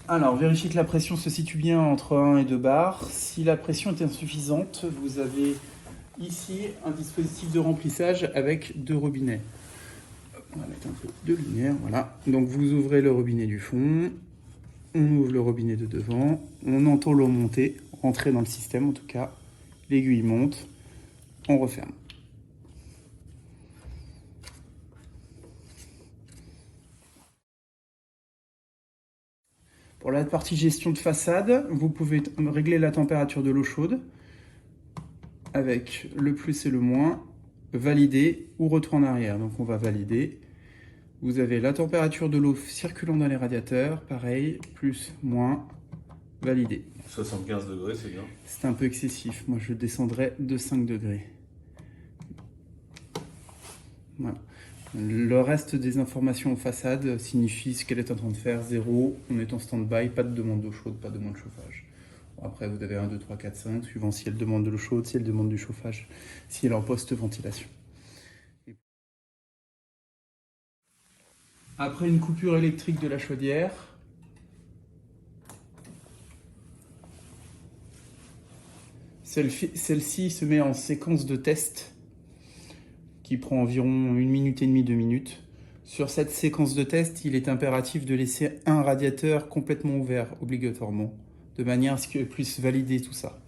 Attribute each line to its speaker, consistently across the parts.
Speaker 1: Alors, vérifiez que la pression se situe bien entre 1 et 2 bars. Si la pression est insuffisante, vous avez ici un dispositif de remplissage avec 2 robinets. On va mettre un peu de lumière, voilà. Donc vous ouvrez le robinet du fond, on ouvre le robinet de devant, on entend l'eau monter, rentrer dans le système en tout cas. L'aiguille monte, on referme. Pour la partie gestion de façade, vous pouvez régler la température de l'eau chaude avec le plus et le moins, valider ou retour en arrière. Donc on va valider. Vous avez la température de l'eau circulant dans les radiateurs, pareil, plus, moins, valider.
Speaker 2: 75 degrés, c'est bien.
Speaker 1: C'est un peu excessif, moi je descendrai de 5 degrés. Voilà. Le reste des informations en façade signifie ce qu'elle est en train de faire, 0, on est en stand-by, pas de demande d'eau chaude, pas de demande de chauffage. Bon, après vous avez 1, 2, 3, 4, 5, suivant si elle demande de l'eau chaude, si elle demande du chauffage, si elle est en post-ventilation. Après une coupure électrique de la chaudière, celle-ci se met en séquence de test qui prend environ 1 minute et demie, 2 minutes. Sur cette séquence de test, il est impératif de laisser un radiateur complètement ouvert, obligatoirement, de manière à ce qu'il puisse valider tout ça.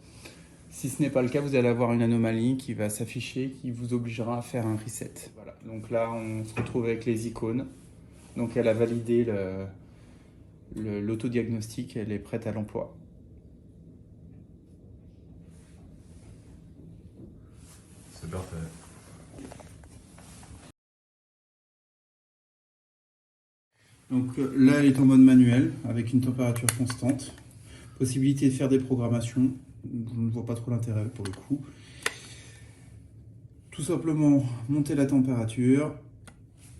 Speaker 1: Si ce n'est pas le cas, vous allez avoir une anomalie qui va s'afficher, qui vous obligera à faire un reset. Voilà. Donc là, on se retrouve avec les icônes. Donc elle a validé l'autodiagnostic, elle est prête à l'emploi.
Speaker 2: C'est parfait.
Speaker 1: Donc là, elle est en mode manuel, avec une température constante. Possibilité de faire des programmations. Je ne vois pas trop l'intérêt pour le coup. Tout simplement, monter la température.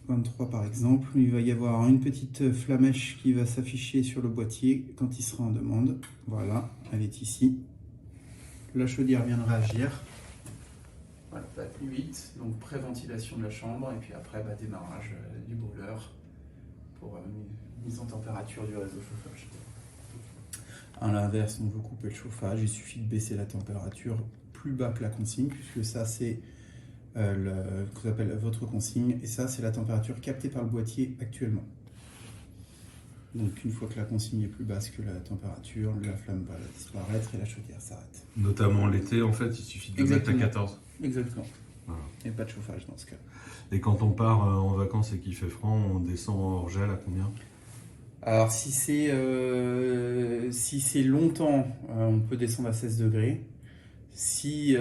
Speaker 1: 23 par exemple. Il va y avoir une petite flamèche qui va s'afficher sur le boîtier quand il sera en demande. Voilà, elle est ici. La chaudière vient de réagir. Voilà, 8, donc pré-ventilation de la chambre, et puis après démarrage du boiler pour mise en température du réseau chauffage. À l'inverse, on veut couper le chauffage, il suffit de baisser la température plus bas que la consigne, puisque ça c'est ce qu'on appelle votre consigne, et ça c'est la température captée par le boîtier actuellement. Donc une fois que la consigne est plus basse que la température, la flamme va disparaître et la chaudière s'arrête.
Speaker 2: Notamment l'été, en fait, il suffit de mettre à 14.
Speaker 1: Exactement.
Speaker 2: Voilà.
Speaker 1: Et pas de chauffage dans ce cas.
Speaker 2: Et quand on part en vacances et qu'il fait froid, on descend hors gel à combien?
Speaker 1: Alors si c'est longtemps, on peut descendre à 16 degrés. Si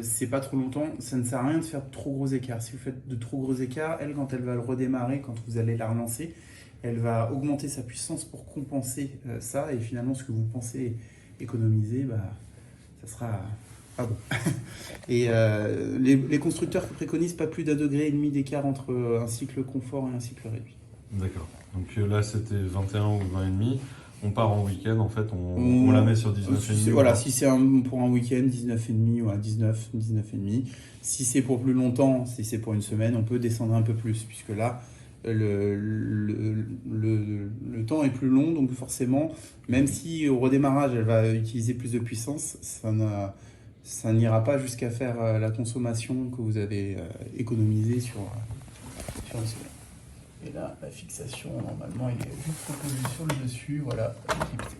Speaker 1: c'est pas trop longtemps, ça ne sert à rien de faire de trop gros écarts. Si vous faites de trop gros écarts, elle, quand elle va le redémarrer, quand vous allez la relancer, elle va augmenter sa puissance pour compenser ça. Et finalement, ce que vous pensez économiser, ça sera pas bon. Et les constructeurs préconisent pas plus d'1,5 degré d'écart entre un cycle confort et un cycle réduit.
Speaker 2: D'accord. Donc là, c'était 21 ou 20,5. On part en week-end, en fait, on la met sur 19,5.
Speaker 1: Voilà, si c'est pour un week-end, 19,5 ou à 19, 19,5. Si c'est pour plus longtemps, si c'est pour une semaine, on peut descendre un peu plus, puisque là, le temps est plus long, donc forcément, même si au redémarrage, elle va utiliser plus de puissance, ça n'ira pas jusqu'à faire la consommation que vous avez économisée sur une semaine. Et là, la fixation, normalement, il est juste proposé sur le dessus, voilà, éclipsé.